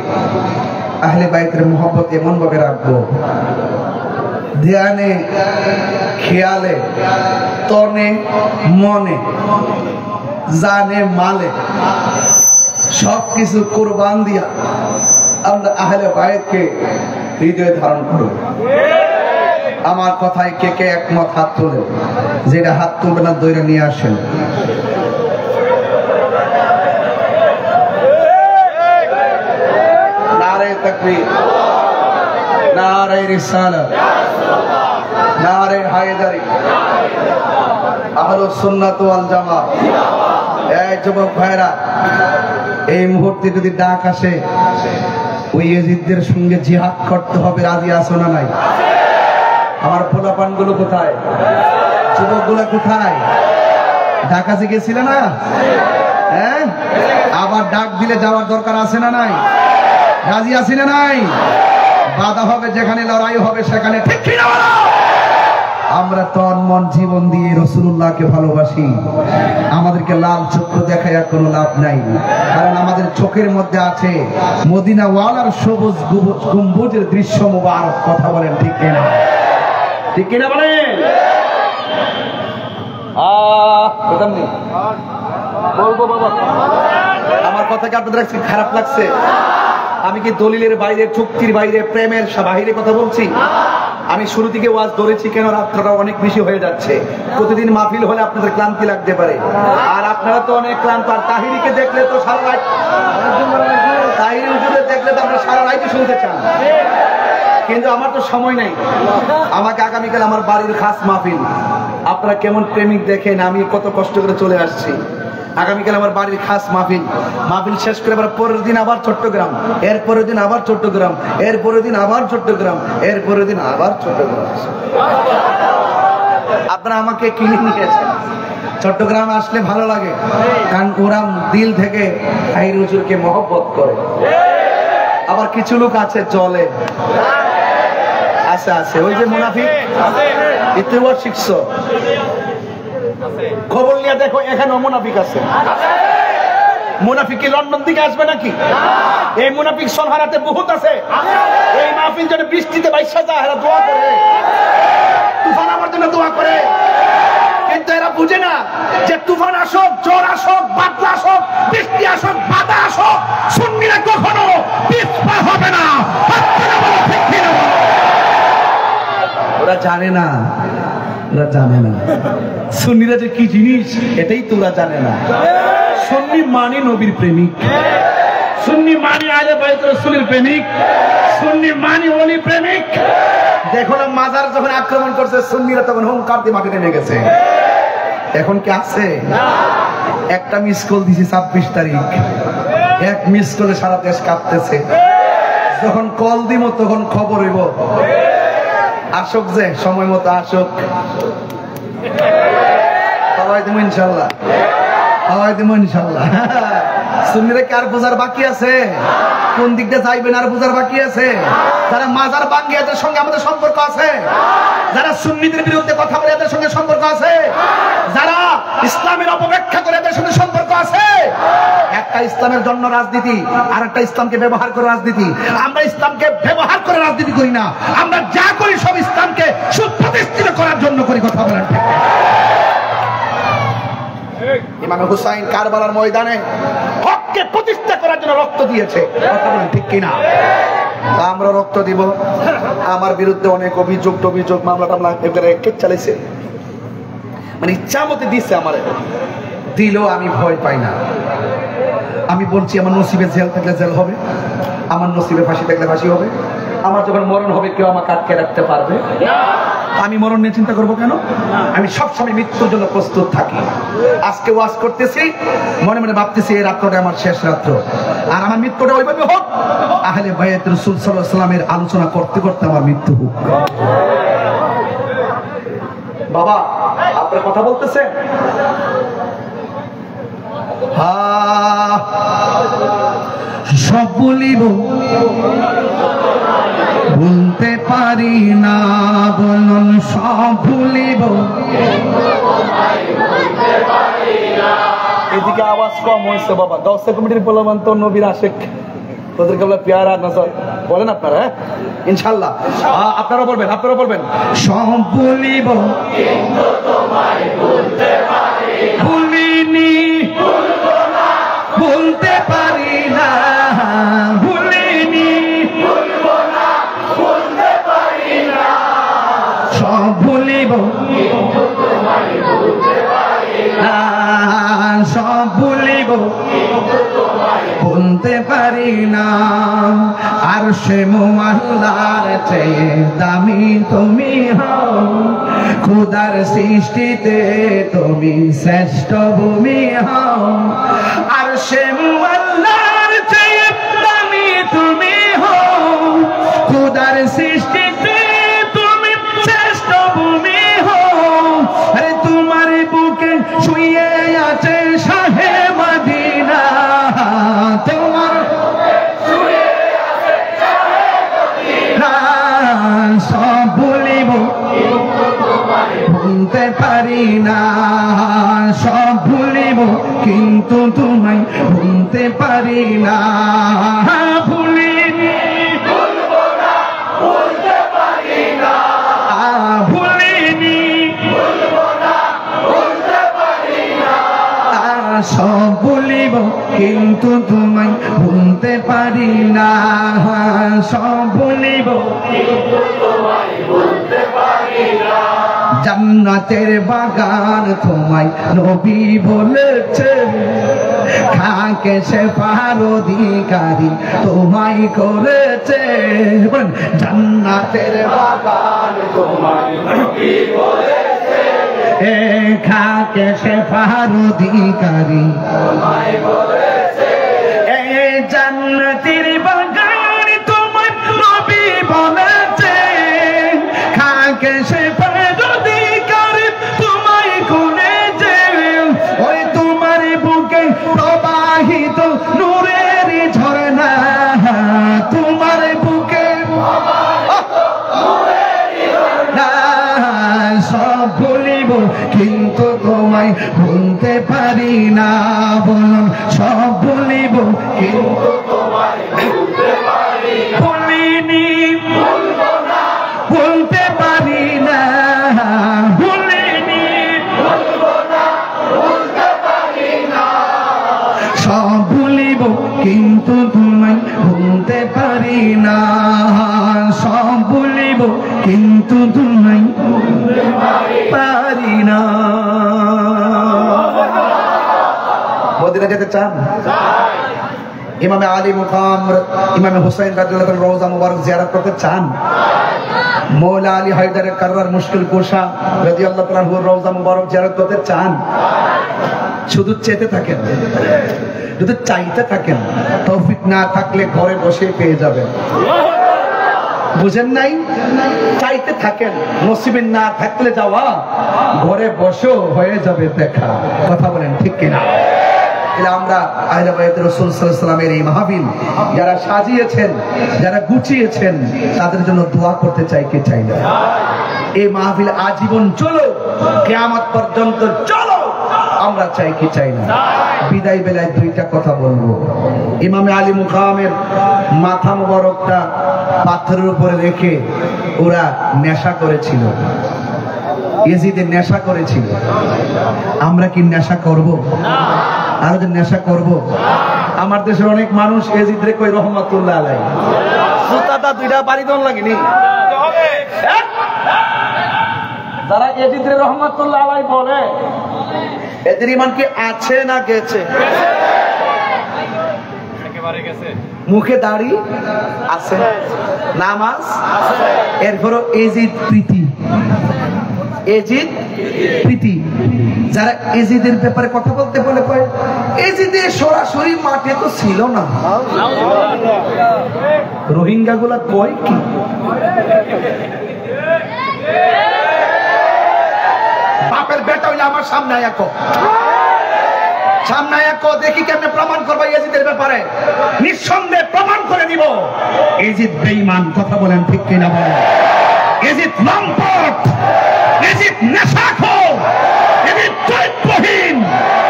আহলে বাইতের মহব্বত এমন ভাবে রাখবো ধ্যানে, খেয়ালে, তনে, মনে, জানে, মালে সবকিছু কুরবান দিয়া আমরা আহলে বায়তকে হৃদয়ে ধারণ করব। আমার কথায় কে কে একমত হাত তোলে? যেটা হাত তুলবে না দইরা নিয়ে আসেন। নারে তাকবীর, নারে রিসালাত, নারে হায়দারি, আহলুস সুন্নাত ওয়াল জামাত। এই যুবক ভাইরা, এই মুহূর্তে যদি ডাক আসে ওই ইয়াজিদদের সঙ্গে জিহাদ করতে হবে, রাজি আছো না নাই? আমার পোলাপান গুলো কোথায়? যুবক গুলো কোথায়? ডাক আসে গেছিল না? হ্যাঁ, আবার ডাক দিলে যাওয়ার দরকার আছে না নাই? রাজি আছি না নাই? বাধা হবে যেখানে, লড়াই হবে সেখানে, ঠিক কি না বলো? আমরা তন মন জীবন দিয়ে রাসূলুল্লাহকে ভালোবাসি। আমাদেরকে লাল চক্ষু দেখায় কোনো লাভ নাই, কারণ আমাদের চোখের মধ্যে আছে মদিনা ওয়ালার সবুজ গম্বুজের দৃশ্য মুবারক। কথা বলেন ঠিক কিনা? ঠিক কিনা বলেন? বলবো বাবা, আমার কথা কি আপনাদের খারাপ লাগছে? আমি কি দলিলের বাইরে, চুক্তির বাইরে, প্রেমের বাহিরে কথা বলছি? আমি শুরু থেকে ওয়াজ ধরেছি কেন, রাত্রটা অনেক বেশি হয়ে যাচ্ছে। প্রতিদিন মাহফিল হলে আপনাদের ক্লান্তি লাগতে পারে, আর আপনারা তো অনেক ক্লান্ত। আর তাহিরিকে দেখলে তো সারা রাত, তাহিরি হুজুরকে দেখলে তো আমরা সারা রাতই শুনতে চান, কিন্তু আমার তো সময় নাই। আমাকে আগামীকাল আমার বাড়ির খাস মাহফিল। আপনারা কেমন প্রেমিক দেখেন, আমি কত কষ্ট করে চলে আসছি। আগামীকাল আমার বাড়ির খাস মাহফিল। মাহফিল শেষ করে আবার পরের দিন আবার চট্টগ্রাম, এর পরের দিন আবার চট্টগ্রাম, এর পরের দিন আবার চট্টগ্রাম, এর পরের দিন আবার চট্টগ্রাম। আপনারা আমাকে কিনে নিয়েছেন। চট্টগ্রাম আসলে ভালো লাগে, কারণ ওরা দিল থেকে তাহির হুজুরকে মহব্বত করে। আবার কিছু লোক আছে চলে, আছে আছে, ওই যে মুনাফিক, ইতিহাস শিখছো, খবর নিয়ে দেখো এখানে মুনাফিক আছে। মুনাফিক কি লন্ডন থেকে আসবে নাকি? এই মুনাফিক সলহারাতে বহুত আছে। এই মাহফিল যেন বৃষ্টিতে বাইশা যায়, এরা দোয়া করে, তুফান আমার জন্য দোয়া করে। কিন্তু এরা বুঝে না যে তুফান আসুক, জ্বর আসুক, বাদলা আসুক, বৃষ্টি আসুক, বাধা আসুক, সুন্নিরা কখনো পিছপা হবে না। ওরা জানে না, ওরা জানে না সুন্নিরা যে কি জিনিস, এটাই তো ওরা জানে না। সুন্নি মানে নবীর প্রেমিক, সুন্নি মানে আলে বাইত রাসূলের প্রেমিক, সুন্নি মানে ওলি প্রেমিক। দেখো না, মাজার যখন আক্রমণ করছে সুন্নিরা তখন হুঙ্কার দিয়ে মাটি নেমে গেছে। এখন কি আছে? একটা মিস কল দিছি 26 তারিখ, এক মিস কলে সারা দেশ কাঁপতেছে। যখন কল দিব তখন খবর হইব, আসুক, যে সময় মতো আসুক, খাওয়াই দেবো ইনশাল্লাহ, খাওয়াই দেবো ইনশাল্লাহ। সুন্নিরা কি আর বোঝার বাকি আছে? কোন দিক দিয়ে যাইবেন আর বোঝার বাকি আছে? যারা মাজার ভাঙ্গে এদের সঙ্গে আমাদের সম্পর্ক আছে, যারা সুন্নিদের বিরুদ্ধে কথা বলে এদের সঙ্গে সম্পর্ক আছে, যারা ইসলামের অপব্যাখ্যা করে এদের সঙ্গে সম্পর্ক আছে। একটা ইসলামের জন্য রাজনীতি, আর একটা ইসলামকে ব্যবহার করে রাজনীতি। আমরা ইসলামকে ব্যবহার করে রাজনীতি করি না, আমরা যা করি সব ইসলামকে সুপ্রতিষ্ঠিত করার জন্য করি। কথা বলেন ঠিক? ইমাম হুসাইন কারবালার ময়দানে হককে প্রতিষ্ঠা করার জন্য রক্ত দিয়েছে। কথা বলেন ঠিক কিনা? আমরা রক্ত দিব। আমার বিরুদ্ধে অনেক অভিযোগ, মামলা টামলা কেক চালাইছে, মানে ইচ্ছা মতে দিচ্ছে। আমার দিলেও আমি ভয় পাই না। আমি বলছি আমার নসিবে জেল থাকলে জেল হবে, আমার নসিবে ফাঁসি থাকলে ফাঁসি হবে। আমার যখন মরণ হবে কেউ আমাকে আটকে রাখতে পারবে? আমি মরণ নিয়ে চিন্তা করবো কেন? আমি সবসময় মৃত্যুর জন্য প্রস্তুত থাকি। আজকে ওয়াজ করতেছি, মনে মনে ভাবতেছি এই রাত্রটা আমার শেষ রাত্র, আর আমার মৃত্যুটা ওইভাবে হোক আহলে বায়াত রাসূল সাল্লাল্লাহু আলাইহি ওয়াসাল্লামের আলোচনা করতে করতে আমার মৃত্যু হোক। বাবা আপনার কথা বলতেছে, সব বলিব ভুলতে পারি না, বলুন সব ভুলিব। এদিকে আওয়াজ কম হয়েছে বাবা, 10 কমিটির প্রলোভন তো নবীর আশেক, কদর কেবলা পেয়ারা নজর বলেন আপনারা, হ্যাঁ ইনশাআল্লাহ আপনারা বলবেন সব ভুলিব ভুলিনি ভুলতে পারি না ভুলিনি সব ভুলিব সব ভুলিব ভুলতে পারি না আর সে মোহাল্লার চেয়ে দামি তুমি হও খোদার সৃষ্টিতে তুমি শ্রেষ্ঠ ভূমি হও আর সে মোহাল্লার চেয়ে দামি তুমি হও খোদার সৃষ্টিতে তুমি শ্রেষ্ঠ ভূমি হও আরে তোমার বুকে শুয়ে আছে শাহে মদিনা তোমার সব ভুলিব ভুলতে পারি না সব ভুলিব কিন্তু তোমায় ভুলতে পারি না ভুলিনি ভুলবো না ভুলতে পারি না ভুলিনি ভুলবো না ভুলতে পারি না সব ভুলিব কিন্তু তোমায় ভুলতে পারি না সব ভুলিব কিন্তু তোমায় ভুলতে পারি না জান্নাতের বাগান তোমায় নবী বলেছে খাকে শেফার অধিকারী তোমায় করেছে জান্নাতের বাগান তোমায় নবী বলেছে খাকে শেফার অধিকারী তোমায় করেছে এই জান্নাতের বাগান তোমায় নবী বলেছে খাকে শেফার প্রবাহিত নূরের ঝরনা তোমার বুকে সব ভুলিব কিন্তু তোমায় ভুলতে পারি না বলুন সব ভুলিব কিন্তু তোমায় ভুলতে পারি ভুলিনি ভুলবো না ভুলতে পারি না ভুলিনি ভুলবো না ভুলতে পারি না সব ভুলিব কিন্তু তোমায় ভুলতে পারি না সব ভুলিব কিন্তু তোমায় ভুলতে পারি না মদিনা যেতে চান ইমামে আলী মুকাম ইমামে হুসাইন রাদিয়াল্লাহু তাআলা রওজা মুবারক জিয়ারত করতে চান মৌলা আলী হায়দারের কাররার মুশকিল কুশা রাদিয়াল্লাহু তাআলা রওজা মুবারক জিয়ারত করতে চান শুধু চেতে থাকেন যদি চাইতে থাকেন তৌফিক না থাকলে ঘরে বসে পেয়ে যাবেন বুঝেন নাই চাইতে থাকেন নসিবে না থাকলে যাওয়া ঘরে বসেও হয়ে যাবে দেখা কথা বলেন ঠিক কিনা আমরা আহলে বাইত রাসূল সাল্লাল্লাহু আলাইহি ওয়াসাল্লামের এই মাহফিল যারা সাজিয়েছেন যারা গুছিয়েছেন তাদের জন্য দোয়া করতে চাই কে চাই না এই মাহফিল আজীবন চলো কিয়ামত পর্যন্ত চলো আমরা চাই কি চাই না বিদায় বেলায় দুইটা কথা বলবো ইমামে আলী মুকামের মাথা মোবারকটা পাথরের উপরে রেখে ওরা নেশা করেছিল ইয়েজিদের নেশা করেছিল আমরা কি নেশা করব না আর যদি নেশা করব আমার দেশের অনেক মানুষ ইয়েজিদরে কই রহমাতুল্লাহ আলাইহি সুতাটা দুইটা বাড়ি দন লাগেনি যারা ইয়েজিদরে রহমাতুল্লাহ আলাইহি বলে এদের ঈমান কি আছে না গেছে একেবারে গেছে মুখে দাড়ি আছে নামাজ আছে এরপর ইয়েজিদ প্রীতি ইয়েজিদ প্রীতি যারা ইয়েজিদের ব্যাপারে কথা বলতে বলে কয় ইয়েজিদের সরাসরি মাঠে তো ছিল না রোহিঙ্গা গুলা কয় কি বাপের বেটা হইলে আমার সামনে আয়া কো সামনে আয়া কো দেখি কেমনে প্রমাণ করবা ইয়েজিদের ব্যাপারে নিঃসন্দেহে প্রমাণ করে দিব ইয়েজিদ বেঈমান কথা বলেন ঠিক কিনা বলেন ইয়েজিদ লম্পট ইয়েজিদ নেশাখোর ইয়েজিদ চরিত্রহীন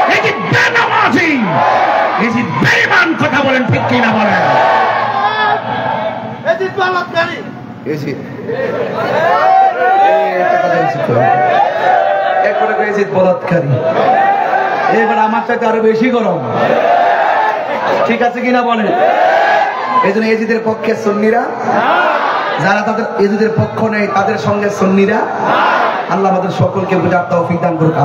ইয়েজিদ বেনামাজি ইয়েজিদ বেঈমান কথা বলেন ঠিক কিনা বলেন এজিদ একবারে এজিদ বলাৎকারী। এবার আমার চাইতে আরো বেশি গরম, ঠিক আছে কিনা বলেন? এই জন্য এজিদের পক্ষে সুন্নিরা, যারা তাদের এজিদের পক্ষ নেই তাদের সঙ্গে সুন্নিরা। আল্লাহ আমাদের সকলকে বুঝার তৌফিক দান করুক।